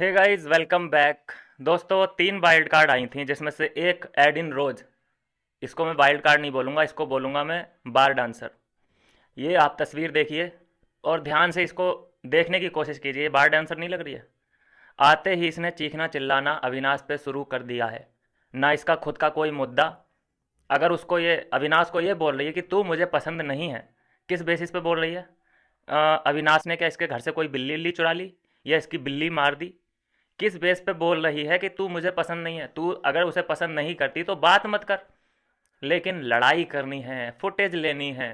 Hey guys, welcome back. दोस्तों, 3 wild card आई थी जिसमें से एक एडिन रोज। इसको मैं वाइल्ड कार्ड नहीं बोलूँगा, इसको बोलूँगा मैं बार डांसर। ये आप तस्वीर देखिए और ध्यान से इसको देखने की कोशिश कीजिए। ये बार डांसर नहीं लग रही है? आते ही इसने चीखना चिल्लाना अविनाश पे शुरू कर दिया है। ना इसका खुद का कोई मुद्दा। अगर उसको ये अविनाश को ये बोल रही है कि तू मुझे पसंद नहीं है, किस बेसिस पे बोल रही है? अविनाश ने क्या इसके घर से कोई बिल्ली उल्ली चुरा ली या इसकी बिल्ली मार दी? किस बेस पे बोल रही है कि तू मुझे पसंद नहीं है? तू अगर उसे पसंद नहीं करती तो बात मत कर, लेकिन लड़ाई करनी है, फुटेज लेनी है।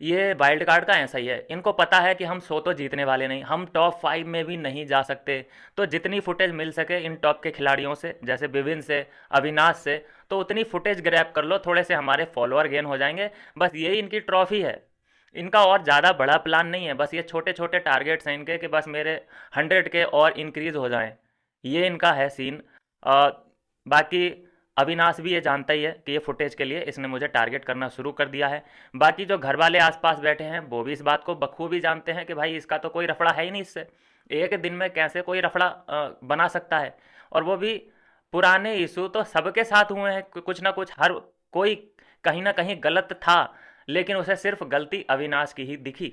ये वाइल्ड कार्ड का ऐसा ही है, इनको पता है कि हम सो तो जीतने वाले नहीं, हम टॉप 5 में भी नहीं जा सकते। तो जितनी फुटेज मिल सके इन टॉप के खिलाड़ियों से, जैसे विविन से, अविनाश से, तो उतनी फुटेज ग्रैब कर लो, थोड़े से हमारे फॉलोअर गेन हो जाएंगे। बस यही इनकी ट्रॉफी है। इनका और ज़्यादा बड़ा प्लान नहीं है, बस ये छोटे छोटे टारगेट्स हैं इनके कि बस मेरे 100 के और इंक्रीज़ हो जाएं। ये इनका है सीन। बाकी अविनाश भी ये जानता ही है कि ये फुटेज के लिए इसने मुझे टारगेट करना शुरू कर दिया है। बाकी जो घर वाले आसपास बैठे हैं वो भी इस बात को बखूबी जानते हैं कि भाई इसका तो कोई रफड़ा है ही नहीं इससे। एक दिन में कैसे कोई रफड़ा बना सकता है? और वो भी पुराने इशू तो सबके साथ हुए हैं, कुछ ना कुछ, हर कोई कहीं ना कहीं गलत था। लेकिन उसे सिर्फ गलती अविनाश की ही दिखी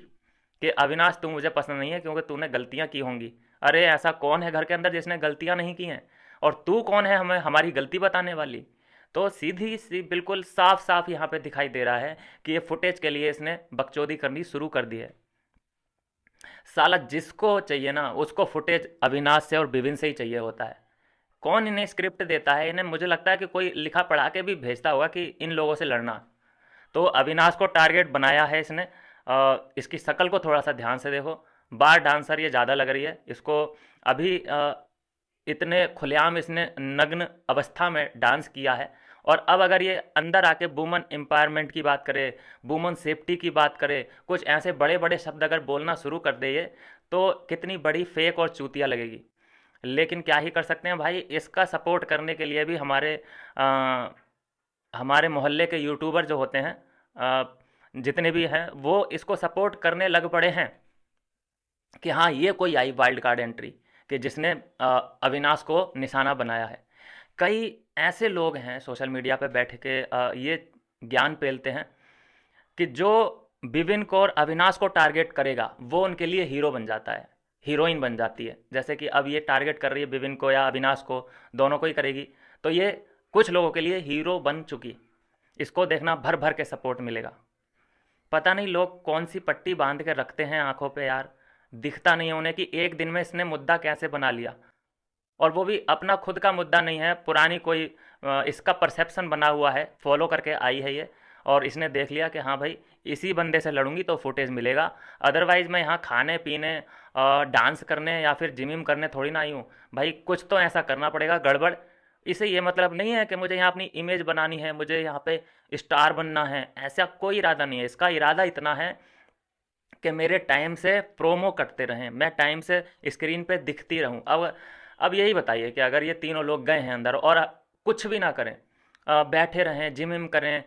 कि अविनाश तू मुझे पसंद नहीं है क्योंकि तूने गलतियां की होंगी। अरे ऐसा कौन है घर के अंदर जिसने गलतियां नहीं की हैं? और तू कौन है हमें हमारी गलती बताने वाली? तो सीधी सी बिल्कुल साफ साफ यहाँ पे दिखाई दे रहा है कि ये फुटेज के लिए इसने बकचोदी करनी शुरू कर दी है। साला जिसको चाहिए ना उसको फुटेज अविनाश से और बिबिन से ही चाहिए होता है। कौन इन्हें स्क्रिप्ट देता है? इन्हें मुझे लगता है कि कोई लिखा पढ़ा के भी भेजता होगा कि इन लोगों से लड़ना। तो अविनाश को टारगेट बनाया है इसने। इसकी शक्ल को थोड़ा सा ध्यान से देखो, बार डांसर ये ज़्यादा लग रही है इसको। अभी इतने खुलेआम इसने नग्न अवस्था में डांस किया है। और अब अगर ये अंदर आके वुमन एम्पावरमेंट की बात करे, वुमन सेफ्टी की बात करे, कुछ ऐसे बड़े बड़े शब्द अगर बोलना शुरू कर दे ये, तो कितनी बड़ी फेक और चूतिया लगेगी। लेकिन क्या ही कर सकते हैं भाई, इसका सपोर्ट करने के लिए भी आ, हमारे मोहल्ले के यूट्यूबर जो होते हैं, जितने भी हैं, वो इसको सपोर्ट करने लग पड़े हैं कि हाँ ये कोई आई वाइल्ड कार्ड एंट्री कि जिसने अविनाश को निशाना बनाया है। कई ऐसे लोग हैं सोशल मीडिया पे बैठ के ये ज्ञान पेलते हैं कि जो विपिन को और अविनाश को टारगेट करेगा वो उनके लिए हीरो बन जाता है, हीरोइन बन जाती है। जैसे कि अब ये टारगेट कर रही है विपिन को या अविनाश को, दोनों को ही करेगी, तो ये कुछ लोगों के लिए हीरो बन चुकी। इसको देखना, भर भर के सपोर्ट मिलेगा। पता नहीं लोग कौन सी पट्टी बांध के रखते हैं आंखों पे यार, दिखता नहीं है उन्हें कि एक दिन में इसने मुद्दा कैसे बना लिया। और वो भी अपना खुद का मुद्दा नहीं है, पुरानी कोई इसका परसेप्शन बना हुआ है, फॉलो करके आई है ये। और इसने देख लिया कि हाँ भाई इसी बंदे से लड़ूंगी तो फुटेज मिलेगा। अदरवाइज़ मैं यहाँ खाने पीने, डांस करने या फिर जिमिम करने थोड़ी ना आई हूँ। भाई कुछ तो ऐसा करना पड़ेगा गड़बड़। इसे ये मतलब नहीं है कि मुझे यहाँ अपनी इमेज बनानी है, मुझे यहाँ पे स्टार बनना है, ऐसा कोई इरादा नहीं है। इसका इरादा इतना है कि मेरे टाइम से प्रोमो कटते रहें, मैं टाइम से स्क्रीन पे दिखती रहूं। अब यही बताइए कि अगर ये तीनों लोग गए हैं अंदर और कुछ भी ना करें, बैठे रहें, जिम विम करें,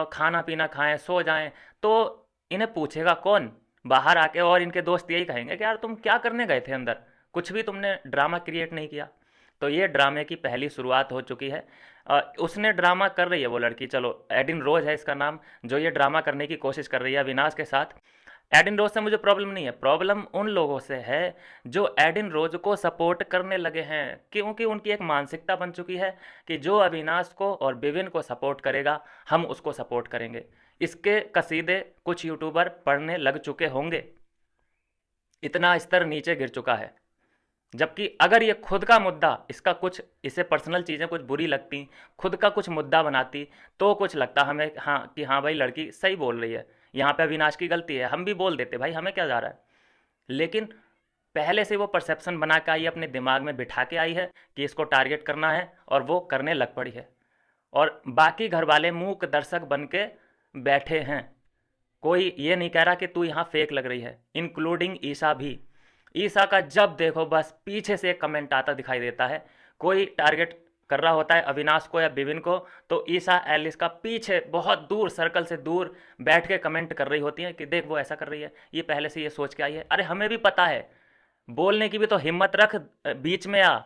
खाना पीना खाएं, सो जाएं, तो इन्हें पूछेगा कौन बाहर आके? और इनके दोस्त यही कहेंगे कि यार तुम क्या करने गए थे अंदर, कुछ भी तुमने ड्रामा क्रिएट नहीं किया। तो ये ड्रामे की पहली शुरुआत हो चुकी है। उसने ड्रामा कर रही है वो लड़की, चलो एडिन रोज है इसका नाम, जो ये ड्रामा करने की कोशिश कर रही है अविनाश के साथ। एडिन रोज से मुझे प्रॉब्लम नहीं है, प्रॉब्लम उन लोगों से है जो एडिन रोज को सपोर्ट करने लगे हैं, क्योंकि उनकी एक मानसिकता बन चुकी है कि जो अविनाश को और विविन को सपोर्ट करेगा हम उसको सपोर्ट करेंगे। इसके कसीदे कुछ यूट्यूबर पढ़ने लग चुके होंगे, इतना स्तर नीचे गिर चुका है। जबकि अगर ये खुद का मुद्दा, इसका कुछ, इसे पर्सनल चीज़ें कुछ बुरी लगती, खुद का कुछ मुद्दा बनाती, तो कुछ लगता हमें हाँ कि हाँ भाई लड़की सही बोल रही है, यहाँ पे अविनाश की गलती है, हम भी बोल देते भाई हमें क्या जा रहा है। लेकिन पहले से वो परसेप्शन बना के आई है, अपने दिमाग में बिठा के आई है कि इसको टारगेट करना है, और वो करने लग पड़ी है। और बाकी घर वाले मूक दर्शक बन के बैठे हैं। कोई ये नहीं कह रहा कि तू यहाँ फेक लग रही है, इंक्लूडिंग ईशा भी। ईशा का जब देखो बस पीछे से एक कमेंट आता दिखाई देता है, कोई टारगेट कर रहा होता है अविनाश को या बिबिन को, तो ईशा एलिस का पीछे बहुत दूर, सर्कल से दूर बैठ के कमेंट कर रही होती है कि देख वो ऐसा कर रही है, ये पहले से ये सोच के आई है। अरे हमें भी पता है बोलने की भी तो हिम्मत रख, बीच में आ।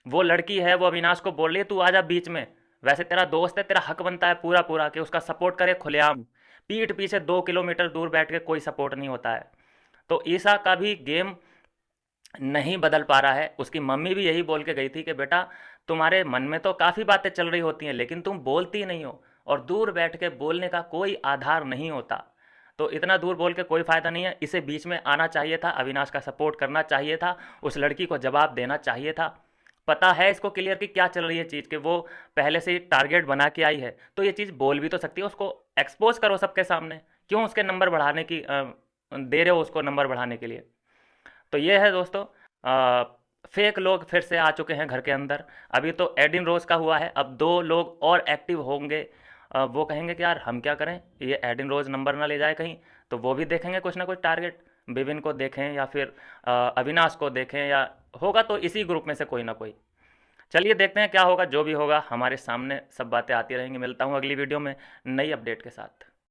वो लड़की है, वो अविनाश को बोल रही है तू आजा बीच में। वैसे तेरा दोस्त है, तेरा हक बनता है पूरा पूरा कि उसका सपोर्ट करे खुलेआम। पीठ पीछे 2 किलोमीटर दूर बैठ के कोई सपोर्ट नहीं होता है। तो ईसा का भी गेम नहीं बदल पा रहा है। उसकी मम्मी भी यही बोल के गई थी कि बेटा तुम्हारे मन में तो काफ़ी बातें चल रही होती हैं लेकिन तुम बोलती नहीं हो, और दूर बैठ के बोलने का कोई आधार नहीं होता। तो इतना दूर बोल के कोई फ़ायदा नहीं है, इसे बीच में आना चाहिए था, अविनाश का सपोर्ट करना चाहिए था, उस लड़की को जवाब देना चाहिए था। पता है इसको क्लियर कि क्या चल रही है चीज़, कि वो पहले से ही टारगेट बना के आई है, तो ये चीज़ बोल भी तो सकती है, उसको एक्सपोज करो सबके सामने। क्यों उसके नंबर बढ़ाने की दे रहे हो उसको नंबर बढ़ाने के लिए। तो ये है दोस्तों, फेक लोग फिर से आ चुके हैं घर के अंदर। अभी तो एडिन रोज का हुआ है, अब 2 लोग और एक्टिव होंगे। वो कहेंगे कि यार हम क्या करें, ये एडिन रोज नंबर ना ले जाए कहीं, तो वो भी देखेंगे कुछ ना कुछ टारगेट। विपिन को देखें या फिर अविनाश को देखें, या होगा तो इसी ग्रुप में से कोई ना कोई। चलिए देखते हैं क्या होगा, जो भी होगा हमारे सामने सब बातें आती रहेंगी। मिलता हूँ अगली वीडियो में नई अपडेट के साथ।